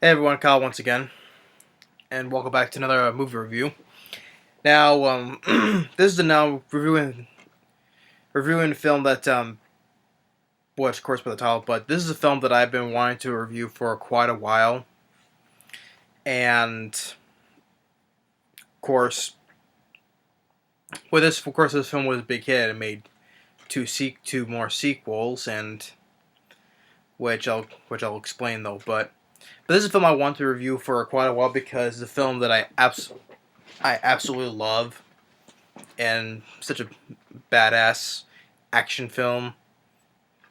Hey everyone, Kyle once again, and welcome back to another movie review. Now, this is the now reviewing a film that, of course by the title, but this is a film that I've been wanting to review for quite a while, and of course, this film was a big hit. It made two more sequels, and which I'll explain though, but this is a film I want to review for quite a while because it's a film that I absolutely love, and such a badass action film.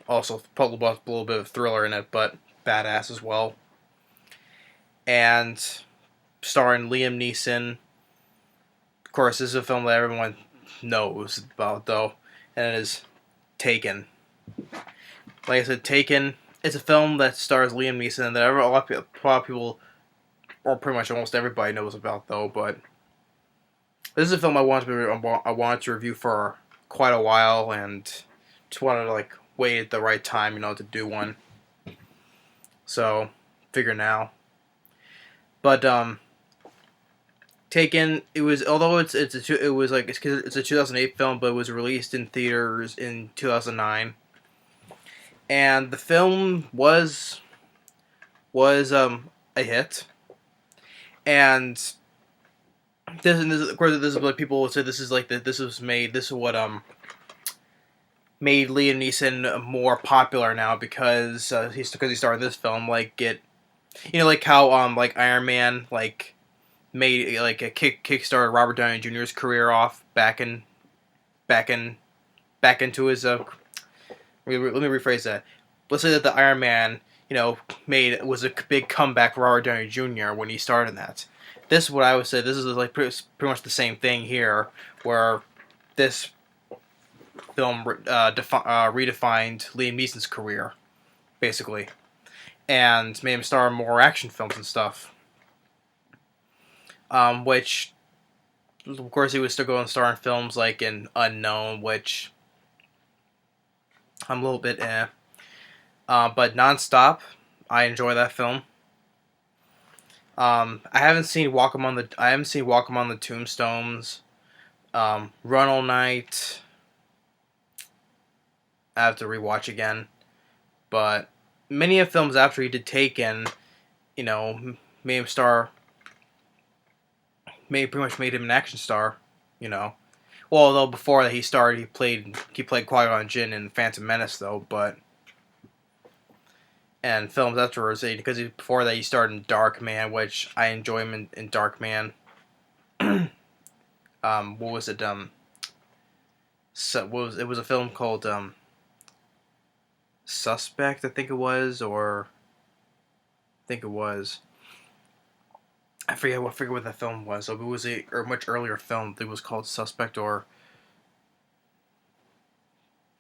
Also, probably a little bit of thriller in it, but badass as well. And starring Liam Neeson. Of course, this is a film that everyone knows about, though, and it is Taken. Like I said, Taken. It's a film that stars Liam Neeson, and that a lot of people, or pretty much almost everybody, knows about, though. But this is a film I wanted to review for quite a while, and just wanted to wait at the right time, to do one. So figure now. But Taken. It was, although it's a 2008 film, but it was released in theaters in 2009, and the film was a hit. And this of course, this is what people would say. This is what made Liam Neeson more popular now because he started this film. Like how Iron Man made a kickstarted Robert Downey Jr.'s career off back into his let me rephrase that. Let's say that the Iron Man was a big comeback for Robert Downey Jr. when he started that. This is what I would say. This is pretty much the same thing here, where this film redefined Liam Neeson's career, basically, and made him star in more action films and stuff. Which, of course, he was still going to star in films like in Unknown, which I'm a little bit but Nonstop, I enjoy that film. I haven't seen Walk Among the Tombstones. Run All Night, I have to rewatch again. But many of films after he did Taken, made him star. Pretty much made him an action star. Well, although before that he played Qui-Gon Jinn in Phantom Menace though, but. And films afterwards, because before that he starred in Darkman, which I enjoy him in Darkman. What was it? It was a film called Suspect, I think it was. I forget what that film was. So it was a much earlier film that was called Suspect, or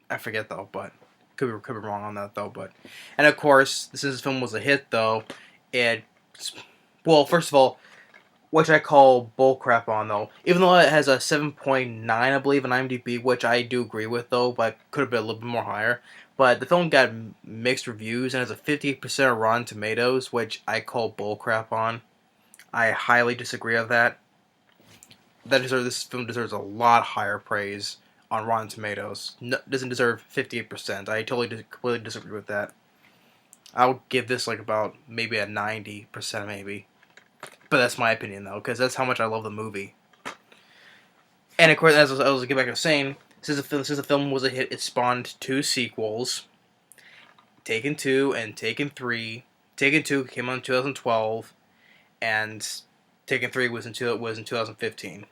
I forget though, but could be wrong on that though. But, and of course, since this film was a hit though, first of all, which I call bullcrap on though, even though it has a 7.9, I believe, on IMDb, which I do agree with though, but could have been a little bit more higher. But the film got mixed reviews and has a 58% of Rotten Tomatoes, which I call bullcrap on. I highly disagree with that. This film deserves a lot higher praise on Rotten Tomatoes. Doesn't deserve 58%. I completely disagree with that. I'll give this about maybe a 90%, maybe. But that's my opinion though, because that's how much I love the movie. And of course, as I was getting back to saying, since the film was a hit, it spawned two sequels, Taken 2 and Taken 3. Taken 2 came out in 2012, and Taken 3 was in 2015.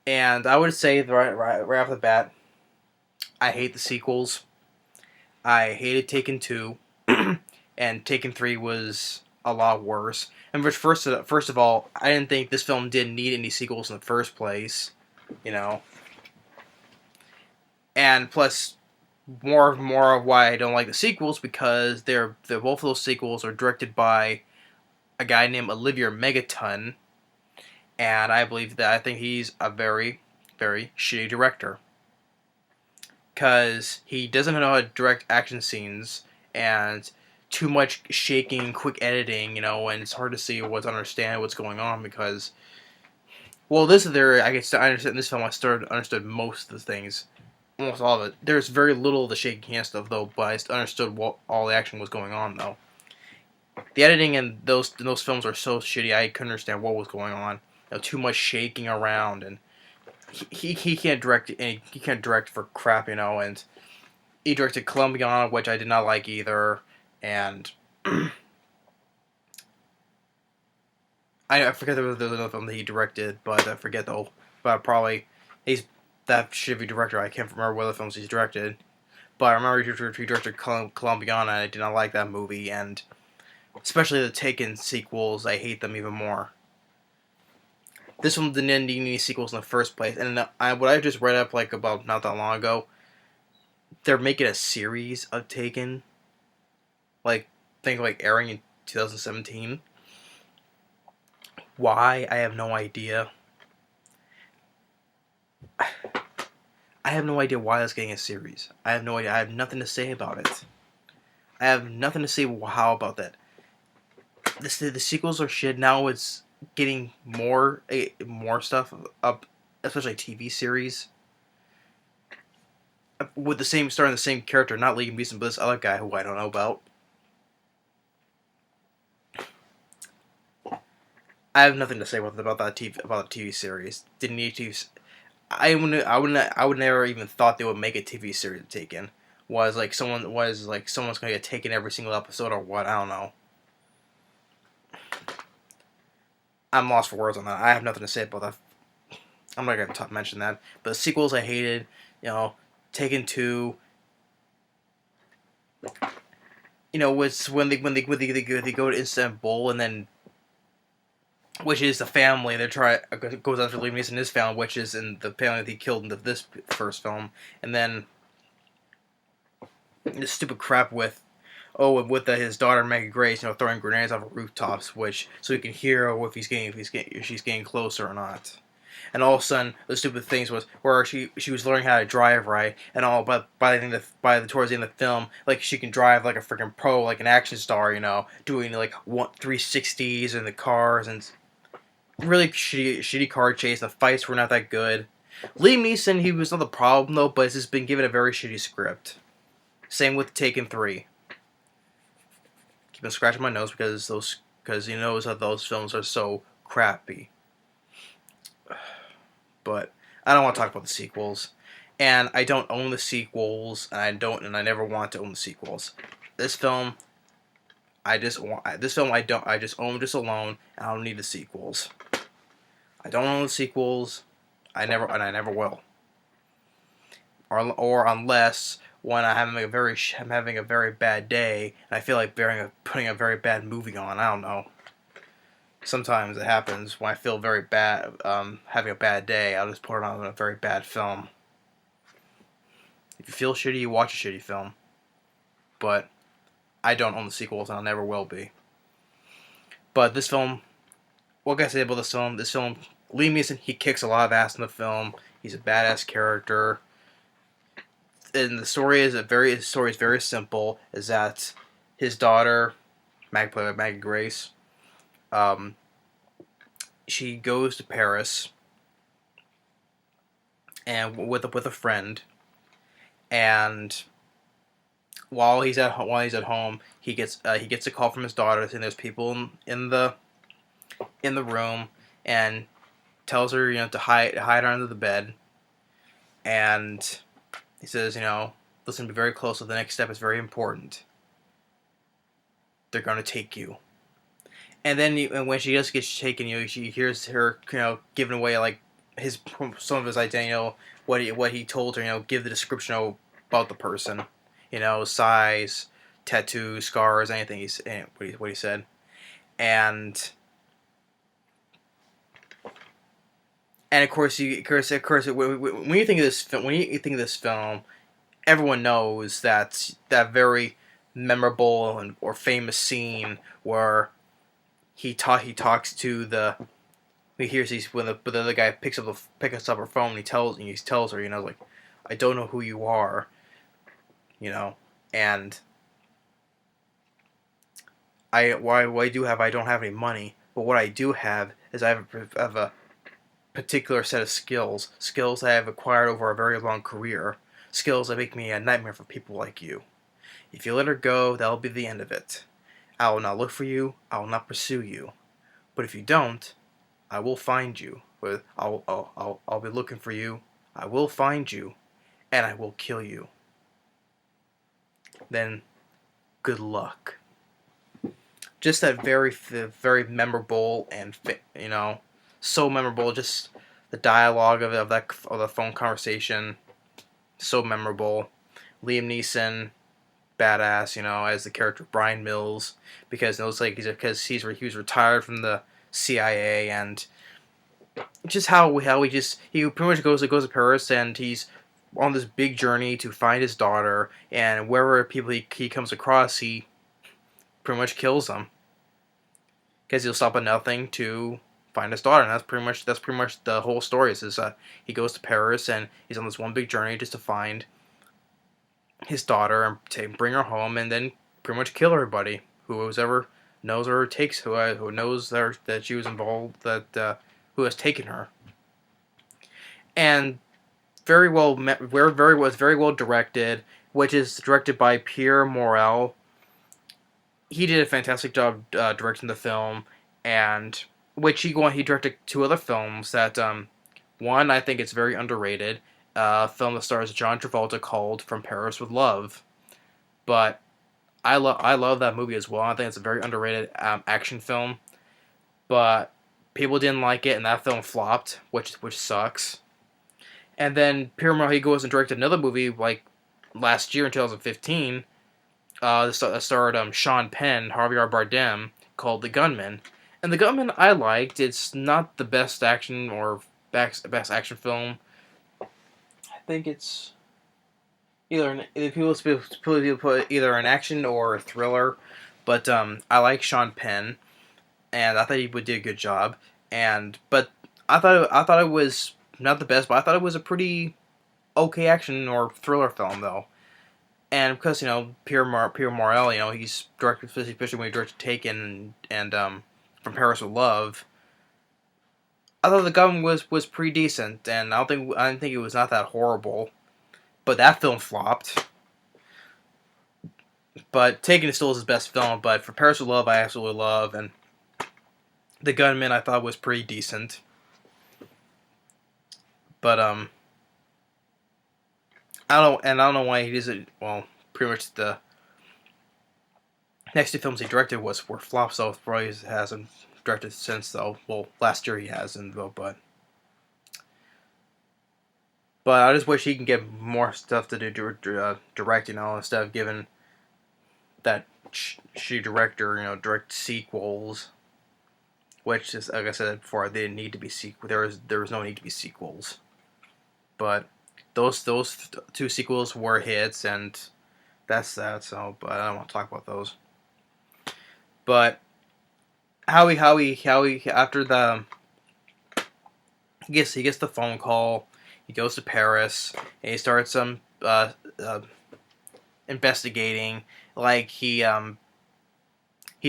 And I would say right off the bat, I hate the sequels. I hated Taken 2, and Taken 3 was a lot worse. And first of all, I didn't think this film didn't need any sequels in the first place, And plus, more of why I don't like the sequels, because they're both of those sequels are directed by a guy named Olivier Megaton, and I think he's a very, very shitty director. Because he doesn't know how to direct action scenes, and too much shaking, quick editing, and it's hard to see understand what's going on because, well, this is there. I understand in this film. I understood most of the things, almost all of it. There's very little of the shaking hand stuff though, but I understood what all the action was going on though. The editing in those films are so shitty. I couldn't understand what was going on. Too much shaking around, and he can't direct he can't direct for crap, and he directed Colombiana, which I did not like either, and I forget there was another film that he directed, but I forget though. But probably he's that shitty director. I can't remember what other films he's directed, but I remember he directed Colombiana, and I did not like that movie, and especially the Taken sequels, I hate them even more. This one didn't need any sequels in the first place, and what I just read up about not that long ago, they're making a series of Taken, airing in 2017. Why? I have no idea. I have no idea why it's getting a series. I have no idea. I have nothing to say about it. I have nothing to say how about that. The sequels are shit. Now it's getting more stuff up, especially TV series with starring the same character, not Liam Neeson, but this other guy who I don't know about. I have nothing to say about the TV series. Didn't need to. I would never even thought they would make a TV series of Taken. Someone's gonna get taken every single episode or what? I don't know. I'm lost for words on that. I have nothing to say about that. I'm not gonna mention that. But the sequels I hated. Taken 2. Was when they go to Istanbul and then, which is the family goes after Liam Neeson and his family, which is in the family that he killed in this first film, and then this stupid crap with his daughter Maggie Gries, throwing grenades off of rooftops, so he can hear if she's getting closer or not. And all of a sudden, the stupid things was where she was learning how to drive right, and all. But towards the end of the film, she can drive like a freaking pro, like an action star, doing 360s in the cars and really shitty car chase. The fights were not that good. Liam Neeson, he was not the problem though, but he's been given a very shitty script. Same with Taken 3. Keep on scratching my nose because he knows that those films are so crappy. But I don't want to talk about the sequels, and I don't own the sequels, and I never want to own the sequels. This film, I just own this alone, and I don't need the sequels. I don't own the sequels. I never will. Or unless when I'm having a very bad day, and I feel like putting a very bad movie on. I don't know. Sometimes it happens when I feel very bad, having a bad day. I'll just put it on a very bad film. If you feel shitty, you watch a shitty film. But I don't own the sequels, and I never will be. But this film, what can I say about this film? This film, Liam Neeson, he kicks a lot of ass in the film. He's a badass character. And the story is very simple. Is that his daughter, played by Maggie Gries, she goes to Paris and with a friend, and while he's at home, he gets a call from his daughter saying there's people in the room, and tells her to hide under the bed, and he says listen, be very close. So the next step is very important. They're going to take you. And then when she just gets taken, she hears her, giving away some of his identity, what he told her, give the description about the person, size, tattoos, scars, anything. What he said, and of course, when you think of this film, everyone knows that very memorable or famous scene where he talks to he hears when the other guy picks up her phone and he tells her, I don't know who you are, and I don't have any money, but what I do have is have a particular set of skills that I have acquired over a very long career, skills that make me a nightmare for people like you. If you let her go, that'll be the end of it. I will not look for you. I will not pursue you. But if you don't, I will find you. I'll be looking for you. I will find you, and I will kill you. Then, good luck. Just that very memorable and so memorable. Just the dialogue of the phone conversation, so memorable. Liam Neeson, badass, as the character Brian Mills, because it looks like he was retired from the CIA, and just how he pretty much goes to Paris, and he's on this big journey to find his daughter, and wherever people he comes across, he pretty much kills them, because he'll stop at nothing to find his daughter, and that's pretty much the whole story. Is he goes to Paris, and he's on this one big journey just to find his daughter and bring her home, and then pretty much kill everybody who ever knows her or takes who knows that she was involved, that who has taken her. And was very well directed, which is directed by Pierre Morel. He did a fantastic job directing the film, and he directed two other films that one, I think it's very underrated. A film that stars John Travolta called From Paris with Love. But I love that movie as well. I think it's a very underrated action film. But people didn't like it, and that film flopped, which sucks. And then Pierre Morel, he goes and directed another movie like last year in 2015. That starred Sean Penn, Javier Bardem, called The Gunman. And The Gunman I liked. It's not the best action or best action film. I think it's people put either an action or a thriller, but I like Sean Penn, and I thought he did a good job. But I thought it was not the best, but I thought it was a pretty okay action or thriller film though. And because Pierre Morel, he's directed, especially when he directed Taken and From Paris with Love. I thought The Gun was pretty decent, and I didn't think it was not that horrible. But that film flopped. But Taken still is his best film. But For Paris with Love, I absolutely love, and The Gunman I thought was pretty decent. But I don't know why he doesn't. Well, pretty much the next two films he directed were flops, so probably hasn't directed since though. Well, last year he hasn't though, but I just wish he can get more stuff to do direct, instead of giving that shitty director, direct sequels. Which is, like I said before, they didn't need to be sequels. There was no need to be sequels, but those two sequels were hits, and that's that. So, but I don't want to talk about those. But how he after he gets the phone call, he goes to Paris and he starts investigating. Like he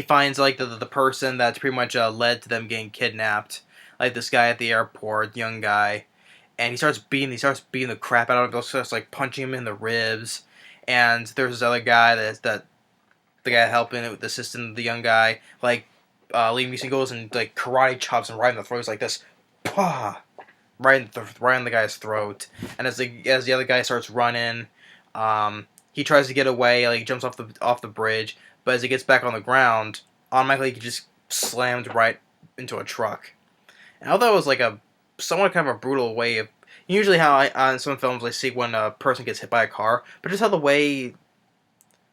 finds like the person that's pretty much led to them getting kidnapped. Like this guy at the airport, young guy, and he starts beating the crap out of him. Starts like punching him in the ribs. And there's this other guy that the guy helping with the assistant, the young guy, like Liam Neeson goes and like karate chops him right in the throat. It's like this, pah, right in the guy's throat. And as the other guy starts running, he tries to get away. Like he jumps off the bridge, but as he gets back on the ground, automatically he just slammed right into a truck. And I thought it was like a somewhat kind of a brutal way of. Usually, how in some films I see when a person gets hit by a car, but just how the way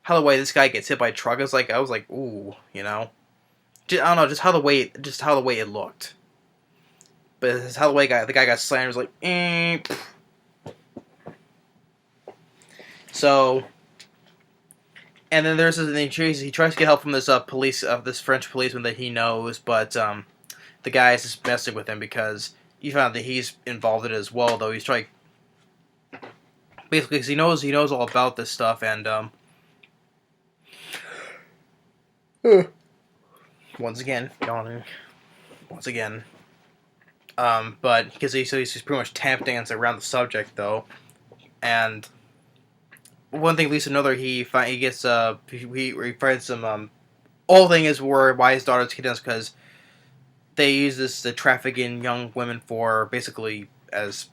this guy gets hit by a truck is like, I was like, ooh, just, I don't know, just how the way it looked. But it's how the guy got slammed was like, eh. So, and then there's this thing, he tries to get help from this this French policeman that he knows, but the guy is just messing with him because you found that he's involved in it as well, though he's trying, basically, because he knows all about this stuff, and Once again, yawning. Once again. But because he's pretty much tap dancing around the subject though, and one thing leads to another. He gets he finds some whole thing is why his daughter's kidnapped because they use this to traffic in young women for basically as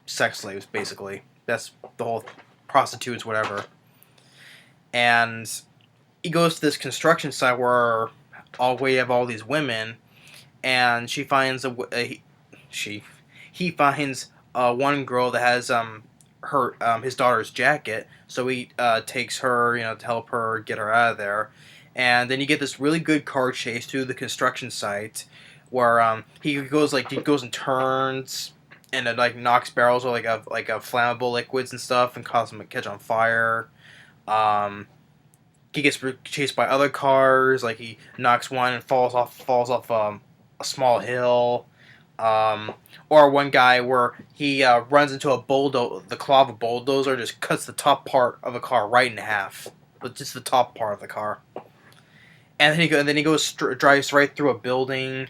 sex slaves. Basically, that's the whole prostitutes, whatever. And he goes to this construction site where we have all these women, and she finds he finds one girl that has his daughter's jacket, so he takes her, to help her get her out of there, and then you get this really good car chase through the construction site, where he goes and turns, and it like knocks barrels of like a flammable liquids and stuff, and causes them to catch on fire. He gets chased by other cars, like he knocks one and falls off a small hill. Or one guy where he runs into a bulldozer, the claw of a bulldozer just cuts the top part of the car right in half, but just the top part of the car. And then he drives right through a building,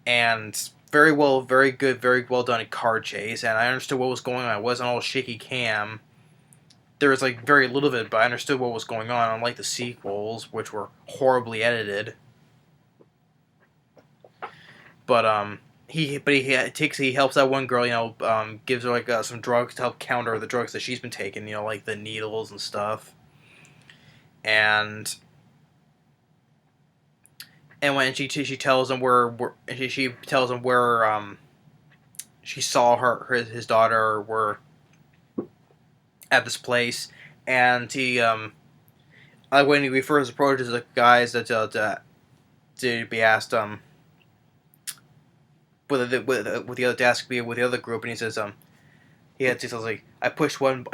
and very good, very well done car chase. And I understood what was going on. It wasn't all shaky cam. There was like very little of it, but I understood what was going on. Unlike the sequels, which were horribly edited. But he helps that one girl, gives her like some drugs to help counter the drugs that she's been taking, like the needles and stuff. And when she tells him where she tells him where she saw his daughter were at this place, and he when he first approaches the guys to be asked with the other task be with the other group, and he says he says like I push one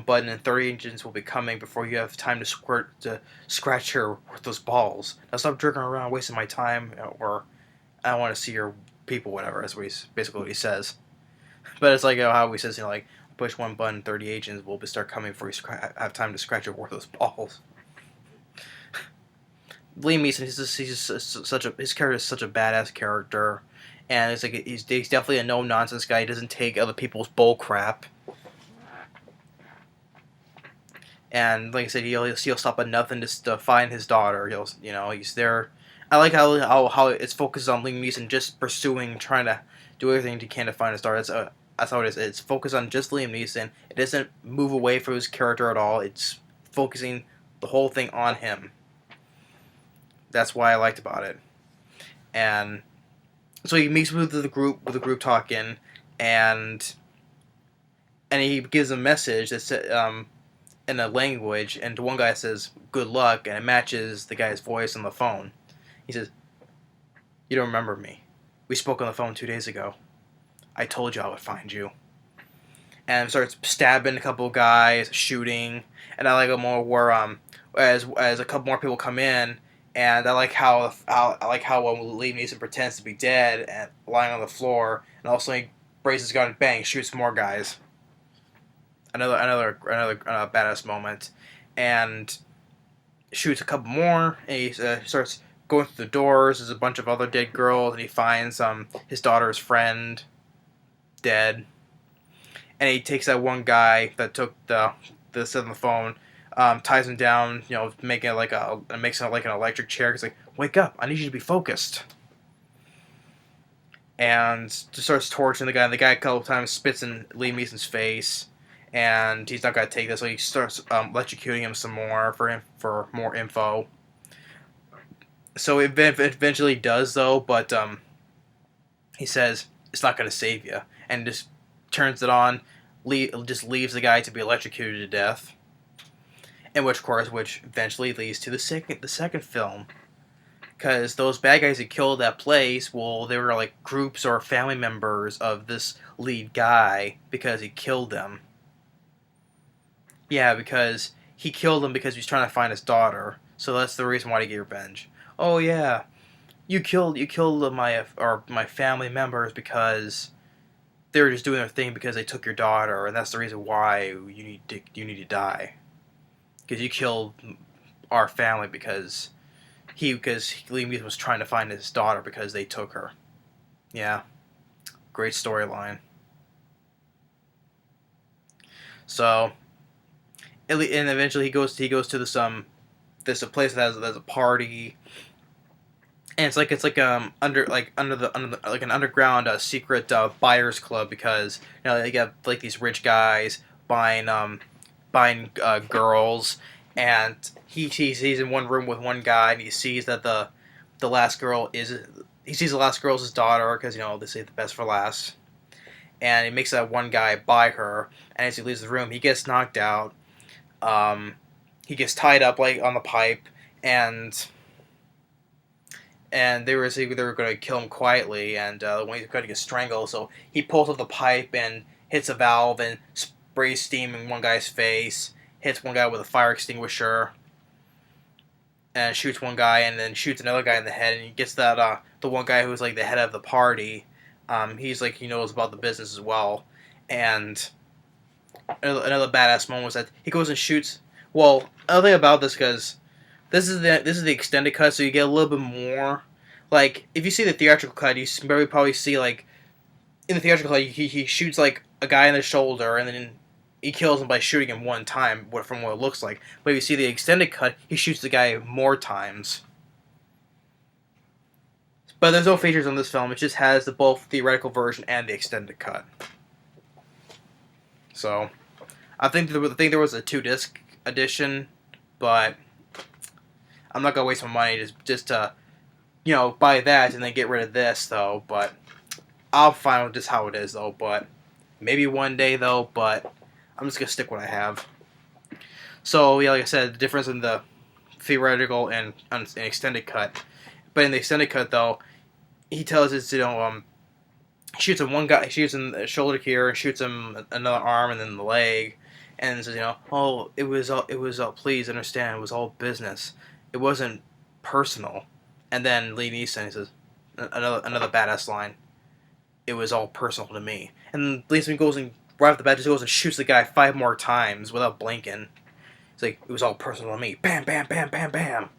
button and 30 engines will be coming before you have time to scratch her with those balls. Now stop jerking around wasting my time, or I don't want to see your people, whatever. That's basically what he says. But it's like how he says, like push one button, 30 agents will start coming before you have time to scratch her with those balls. Liam Neeson, his character is such a badass character. And it's like he's definitely a no nonsense guy. He doesn't take other people's bull crap. And like I said, he'll stop at nothing to find his daughter. He's there. I like how it's focused on Liam Neeson just trying to do everything he can to find his daughter. That's how it is. It's focused on just Liam Neeson. It doesn't move away from his character at all. It's focusing the whole thing on him. That's why I liked about it. And so he meets with the group talking, and he gives a message that's in a language, and to one guy says "good luck," and it matches the guy's voice on the phone. He says, "You don't remember me? We spoke on the phone 2 days ago. I told you I would find you." And starts stabbing a couple of guys, shooting, and I like it more where as a couple more people come in. And I like how Liam Neeson pretends to be dead and lying on the floor, and also he raises his gun and bang, shoots more guys. Another badass moment, and shoots a couple more. And he starts going through the doors. There's a bunch of other dead girls, and he finds his daughter's friend dead. And he takes that one guy that took the set on the phone. Ties him down, making it like makes it like an electric chair. He's like, "Wake up! I need you to be focused." And just starts torturing the guy. And the guy a couple times spits in Liam Neeson's face, and he's not gonna take this. So he starts electrocuting him some more for more info. So it eventually does though, but he says it's not gonna save you, and just turns it on. Just leaves the guy to be electrocuted to death. And which eventually leads to the second film, because those bad guys that killed that place, well, they were like groups or family members of this lead guy because he killed them. Yeah, because he killed them because he was trying to find his daughter. So that's the reason why he get revenge. Oh yeah, you killed my family members because they were just doing their thing because they took your daughter, and that's the reason why you need to die. Because you killed our family because because Liam Neeson was trying to find his daughter because they took her. Yeah, great storyline. So, and eventually he goes to this a place that has a party, and it's like under the like an underground secret buyers club, because they got like these rich guys buying girls, and he's in one room with one guy, and he sees that the last girl is he sees the last girl is his daughter, because they say the best for last, and he makes that one guy buy her, and as he leaves the room he gets knocked out. He gets tied up like on the pipe, and they were going to kill him quietly, and when he's going to get strangled, so he pulls up the pipe and hits a valve and sprays steam in one guy's face, hits one guy with a fire extinguisher, and shoots one guy, and then shoots another guy in the head, and he gets that the one guy who's like the head of the party. He's like, he knows about the business as well, and another badass moment was that he goes and shoots. Well, another thing about this, because this is the extended cut, so you get a little bit more. Like, if you see the theatrical cut, you probably see, like, in the theatrical cut, he shoots, like, a guy in the shoulder, and then he kills him by shooting him one time, from what it looks like. But if you see the extended cut, he shoots the guy more times. But there's no features on this film. It just has the both theoretical version and the extended cut. So, I think there was a 2-disc edition, but I'm not gonna waste my money just to buy that and then get rid of this, though. But I'll find out just how it is, though. But maybe one day, though. But I'm just gonna stick what I have. So yeah, like I said, the difference in the theoretical and extended cut. But in the extended cut, though, he tells us shoots him one guy, shoots him the shoulder here, and shoots him another arm and then the leg, and says, oh, it was all. Please understand, it was all business. It wasn't personal. And then Liam Neeson says another badass line. It was all personal to me. And Liam Neeson goes and right off the bat just goes and shoots the guy 5 more times without blinking. It's like, it was all personal to me. Bam, bam, bam, bam, bam.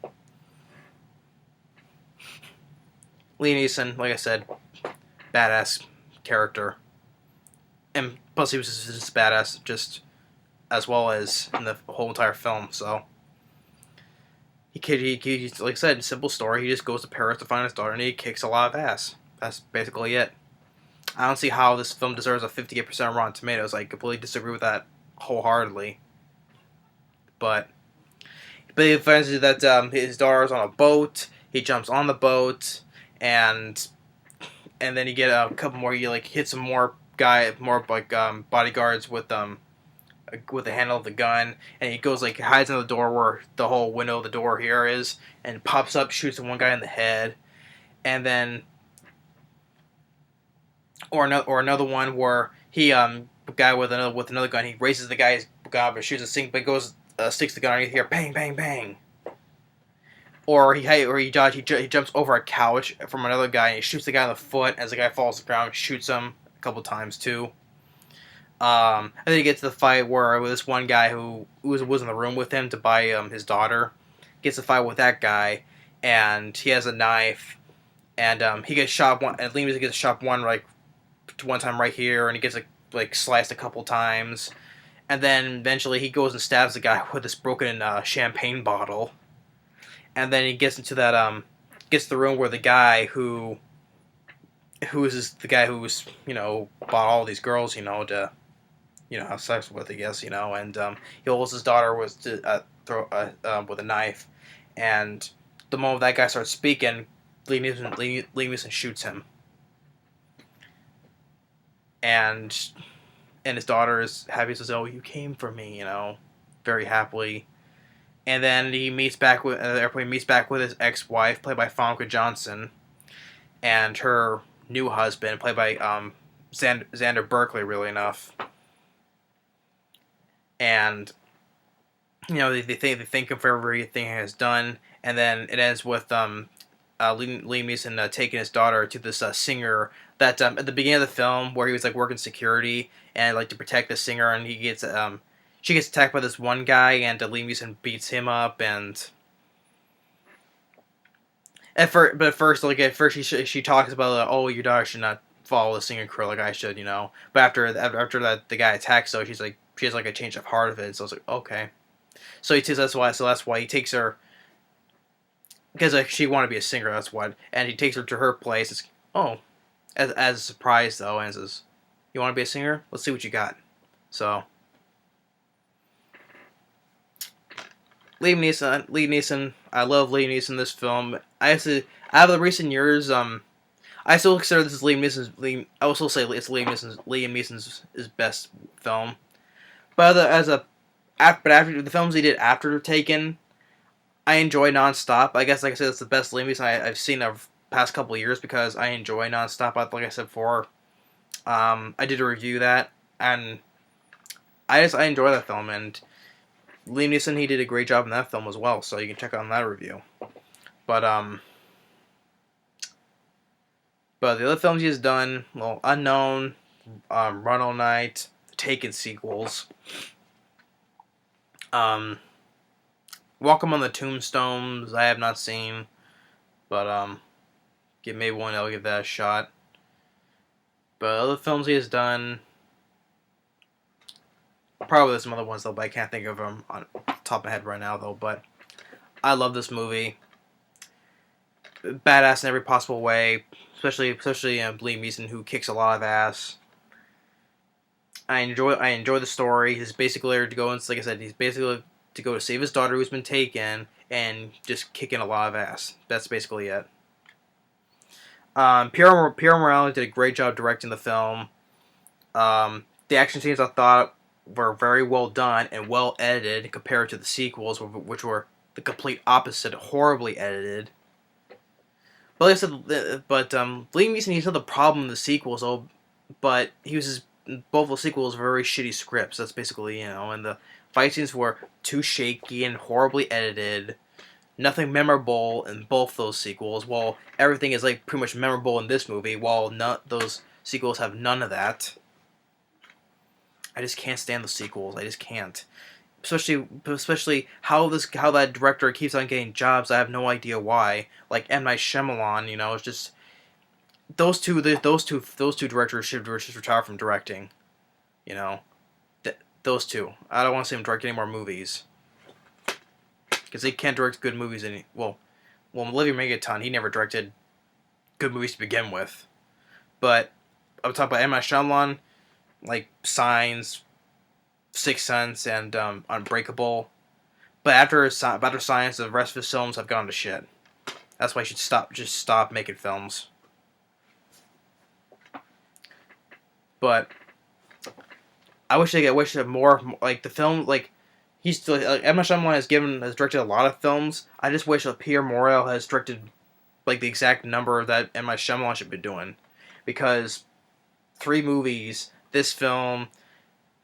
Liam Neeson, like I said, badass character, and plus he was just badass just as well as in the whole entire film. So he like I said, simple story. He just goes to Paris to find his daughter, and he kicks a lot of ass. That's basically it. I don't see how this film deserves a 58% on Rotten Tomatoes. I completely disagree with that wholeheartedly. But he finds that his daughter's on a boat. He jumps on the boat, and then you get a couple more. You hit some more bodyguards with the handle of the gun, and he goes hides in the door where the whole window of the door here is, and pops up, shoots one guy in the head, and then or another one where he guy with another gun, he raises the guy's gun up and shoots a sink, but goes sticks the gun underneath here, bang bang bang. Or he jumps over a couch from another guy and he shoots the guy in the foot as the guy falls to the ground, shoots him a couple times too. And then he gets to the fight where this one guy who was in the room with him to buy his daughter gets to fight with that guy, and he has a knife, and he gets shot one, and Liam gets shot one time right here, and he gets sliced a couple times, and then eventually he goes and stabs the guy with this broken champagne bottle. And then he gets into that gets to the room where the guy who is the guy who's bought all these girls to have sex with, I guess, and he holds his daughter with a knife, and the moment that guy starts speaking, Liam Neeson shoots him, and his daughter is happy, says, "Oh, you came for me," very happily. And then he meets back with the airplane meets back with his ex-wife, played by Famke Janssen, and her new husband, played by Xander Berkeley, really enough. And they thank him for everything he has done, and then it ends with Liam Neeson taking his daughter to this singer that at the beginning of the film, where he was working security and to protect the singer, and he gets she gets attacked by this one guy, and Liam Neeson beats him up, and At first, she talks about like, oh, your daughter should not follow the singing career like I should, you know. But after that the guy attacks, so she's like she has like a change of heart of it. So I was like, okay. So he takes that's why he takes her because like, she wanted to be a singer. That's what, and he takes her to her place. It's as a surprise though, and says, "You want to be a singer? Let's see what you got." So Liam Neeson. I love Liam Neeson in this film. Out of the recent years, I still consider this Liam Neeson's. I will still say it's Liam Neeson's his best film. But after the films he did after Taken, I enjoy nonstop. I guess like I said, it's the best Liam Neeson I've seen of past couple of years because I enjoy nonstop. Like I said before, I did a review that, and I enjoy that film, and Liam Neeson, he did a great job in that film as well, so you can check out that review. But the other films he has done, well, Unknown, Run All Night, Taken sequels, Welcome on the Tombstones, I have not seen, but maybe one I'll give that a shot. But other films he has done, probably there's some other ones though, but I can't think of them on top of my head right now though. But I love this movie. Badass in every possible way, especially Liam Neeson, who kicks a lot of ass. I enjoy the story. He's basically to go and like I said, he's basically to go to save his daughter who's been taken and just kicking a lot of ass. That's basically it. Pierre Morel did a great job directing the film. The action scenes I thought were very well done and well edited compared to the sequels, which were the complete opposite, horribly edited. But like I said, Liam Neeson, he's not the problem in the sequels, but both the sequels were very shitty scripts. That's basically, and the fight scenes were too shaky and horribly edited. Nothing memorable in both those sequels. While everything is like pretty much memorable in this movie, while those sequels have none of that. I just can't stand the sequels. I just can't. Especially how that director keeps on getting jobs. I have no idea why. Like M. Night Shyamalan, it's just those two directors should just retire from directing. Those two. I don't want to see them direct any more movies because they can't direct good movies well, Olivia Megaton, he never directed good movies to begin with. But I'm talking about M. Night Shyamalan, like Signs, Sixth Sense, and Unbreakable. But after Science, the rest of his films have gone to shit. That's why he should stop making films. But I wish more like the film like he's still like M. Night Shyamalan has directed a lot of films. I just wish Pierre Morel has directed like the exact number that M. Night Shyamalan should be doing, because 3 movies, this film,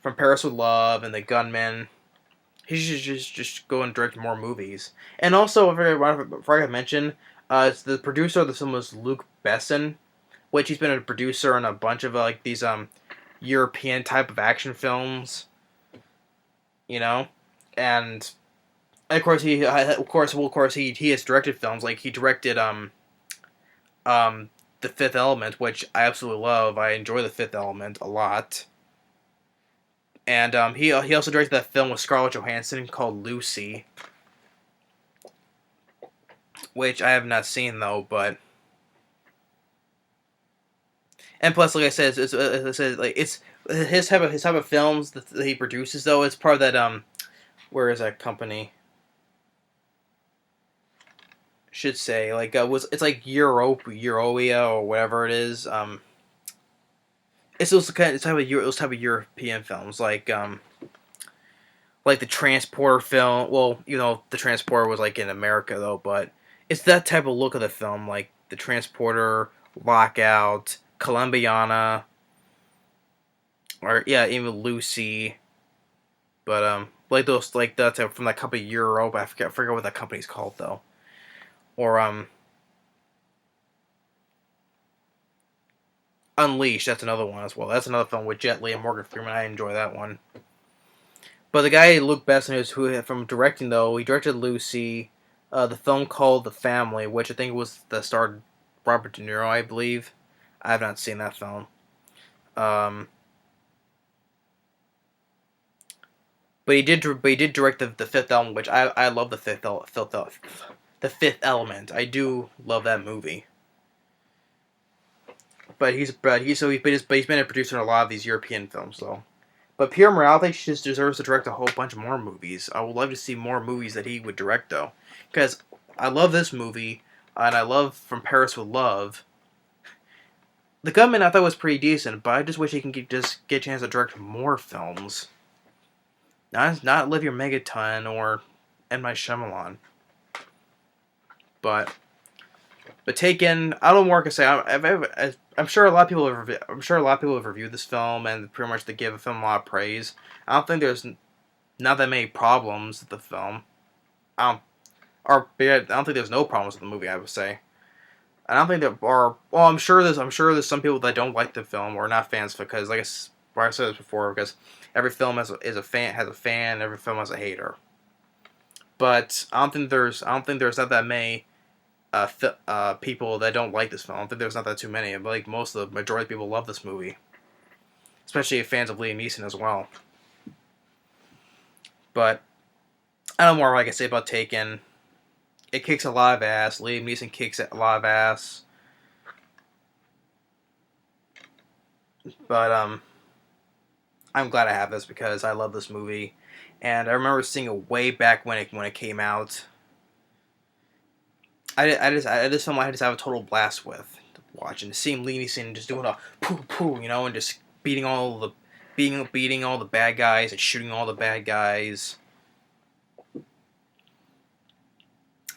From Paris with Love, and The Gunman. He should just go and direct more movies. And also, if I forgot to mention, the producer of the film was Luc Besson, which he's been a producer in a bunch of like these European type of action films. And of course he has directed films, like he directed The Fifth Element, which I absolutely love. I enjoy The Fifth Element a lot. And he also directed that film with Scarlett Johansson called Lucy, which I have not seen though. But and plus, like I said, it's his type of films that he produces though. It's part of that where is that company? Should say like it's like Eurovia or whatever it is. It's those type of European films like the Transporter film. Well, the Transporter was like in America though, but it's that type of look of the film, like the Transporter, Lockout, Columbiana, or even Lucy. But like those like that type from that company Europe. I forget what that company's called though. Or Unleashed, that's another one as well. That's another film with Jet Li and Morgan Freeman. I enjoy that one. But the guy Luc Besson, who from directing though, he directed Lucy, the film called The Family, which I think was the starred Robert De Niro, I believe. I have not seen that film. Um, but he did direct the Fifth Element, which I love the Fifth Element. I do love that movie. But he's been a producer in a lot of these European films though. But Pierre Morel, I think she just deserves to direct a whole bunch more movies. I would love to see more movies that he would direct though, because I love this movie and I love From Paris with Love. The Gunman I thought was pretty decent, but I just wish he can just get a chance to direct more films. Not Live Your Megaton or M. Night Shyamalan. But Taken, I don't know more to say. I'm sure a lot of people have reviewed this film and pretty much they give the film a lot of praise. I don't think there's not that many problems with the film. I don't think there's no problems with the movie. I would say. I don't think there are. Well, I'm sure there's some people that don't like the film or not fans because, like I said this before, because every film has a fan. Every film has a hater. But I don't think there's not that many people that don't like this film. I don't think there's not that too many. But like most of the majority of people love this movie, especially fans of Liam Neeson as well. But I don't know more I can say about Taken. It kicks a lot of ass. Liam Neeson kicks a lot of ass. But I'm glad I have this because I love this movie, and I remember seeing it way back when it came out. I just film I just have a total blast with watching, seeing Liam Neeson just doing a poo poo, and just beating all the bad guys and shooting all the bad guys.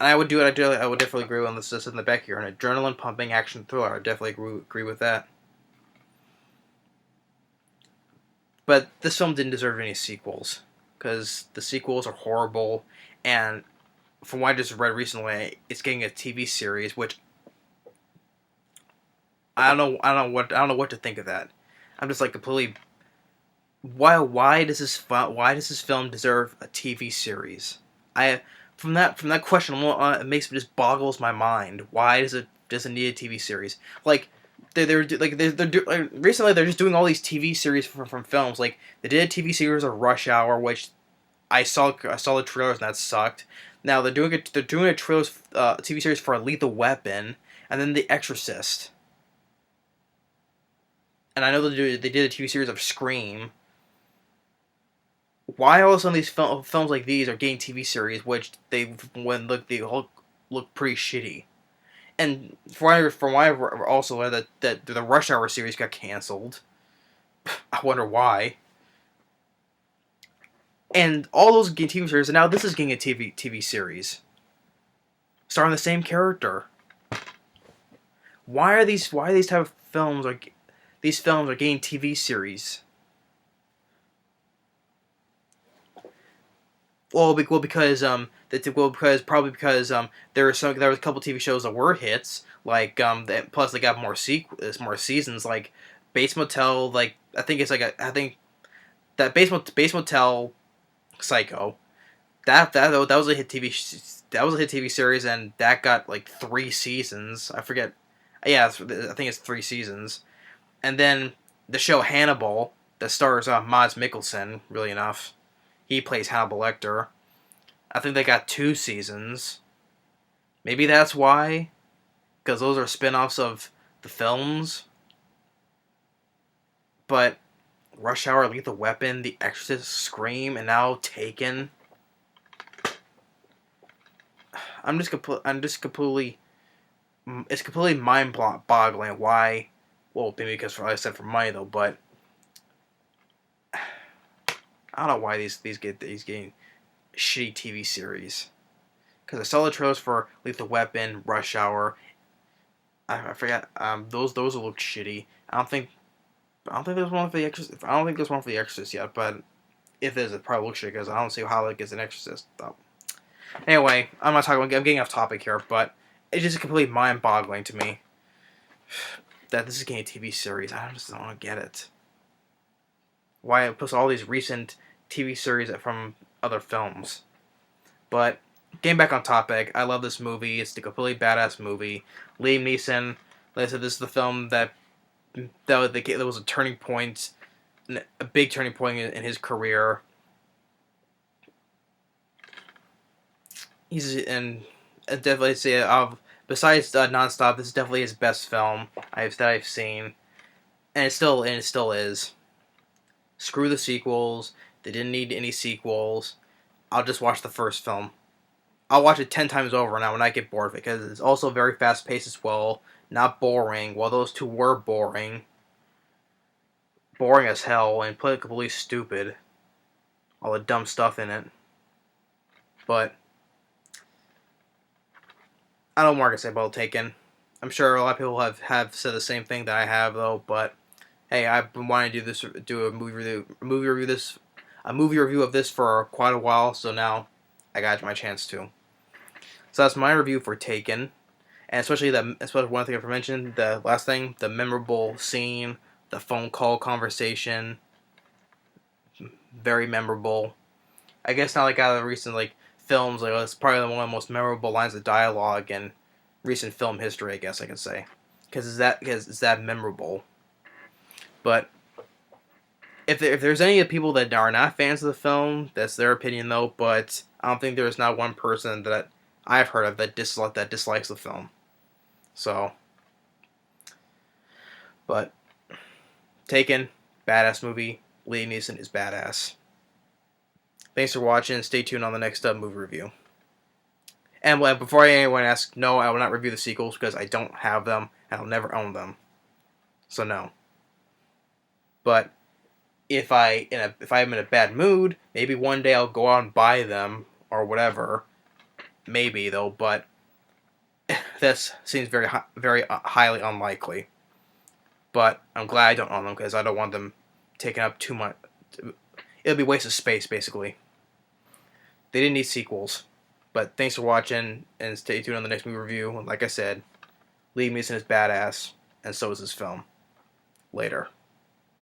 And I would definitely agree on this in the back here. An adrenaline pumping action thriller. I definitely agree with that. But this film didn't deserve any sequels because the sequels are horrible, and from what I just read recently, it's getting a TV series, which I don't know what to think of that. I'm just like completely. Why does this film deserve a TV series? From that question, it makes me just boggles my mind. Why does it need a TV series? Like recently they're just doing all these TV series from films. Like they did a TV series of Rush Hour, which I saw the trailers and that sucked. Now they're doing a TV series for Lethal Weapon, and then The Exorcist. And I know they did a TV series of Scream. Why all of a sudden these films like these are getting TV series, which they all look pretty shitty. And from what I've also read that the Rush Hour series got canceled. I wonder why. And all those getting TV series, and now this is getting a TV series, starring the same character. Why are these type of films these films are getting TV series? Because there was a couple TV shows that were hits, like plus they got more seasons, like Bates Motel, like I think that Bates Motel Psycho, that was a hit TV series, and that got like 3 seasons. I forget. Yeah, I think it's 3 seasons, and then the show Hannibal that stars Mads Mikkelsen. Really enough. He plays Hannibal Lecter. I think they got 2 seasons. Maybe that's why. Because those are spin-offs of the films. But Rush Hour, Lethal Weapon, The Exorcist, Scream, and now Taken. It's completely mind-boggling why. Well, maybe because like I said for money though, but I don't know why these getting shitty TV series. Because I saw the trailers for Lethal Weapon, Rush Hour. I forgot. Those look shitty. I don't think there's one for the Exorcist. I don't think there's one for the Exorcist yet. But if there's, it probably looks shitty because I don't see how it gets an Exorcist. Though. Anyway, I'm getting off topic here, but it's just completely mind-boggling to me that this is getting a TV series. I just don't get it. Why it puts all these recent TV series from other films. But getting back on topic, I love this movie. It's a completely badass movie. Liam Neeson, like I said, this is the film that was a turning point, a big turning point in his career. He's and I'd definitely say besides Nonstop, this is definitely his best film that I've seen, and it still is. Screw the sequels. They didn't need any sequels. I'll just watch the first film. I'll watch it 10 times over now when I get bored of it, because it's also very fast paced as well. Not boring. While those two were boring, boring as hell, and completely stupid. All the dumb stuff in it. But I don't know what to say about Taken. I'm sure a lot of people have said the same thing that I have though. But hey, I've been wanting to do a movie review of this for quite a while. So now I got my chance to. So that's my review for Taken, and especially one thing I mentioned, the last thing, the memorable scene, the phone call conversation, very memorable. I guess not like out of the recent like films, like it's probably one of the most memorable lines of dialogue in recent film history. I guess I could say, because it's that memorable. But if there's any people that are not fans of the film, that's their opinion though. But I don't think there's not one person that I've heard of that dislikes the film. So, but Taken, badass movie. Liam Neeson is badass. Thanks for watching. Stay tuned on the next movie review. And before anyone asks, no, I will not review the sequels because I don't have them and I'll never own them. So no. But if I'm in a bad mood, maybe one day I'll go out and buy them or whatever. Maybe though, but this seems very highly unlikely. But I'm glad I don't own them because I don't want them taking up too much. It'll be a waste of space basically. They didn't need sequels. But thanks for watching, and stay tuned on the next movie review. Like I said, Liam Neeson is badass, and so is his film. Later.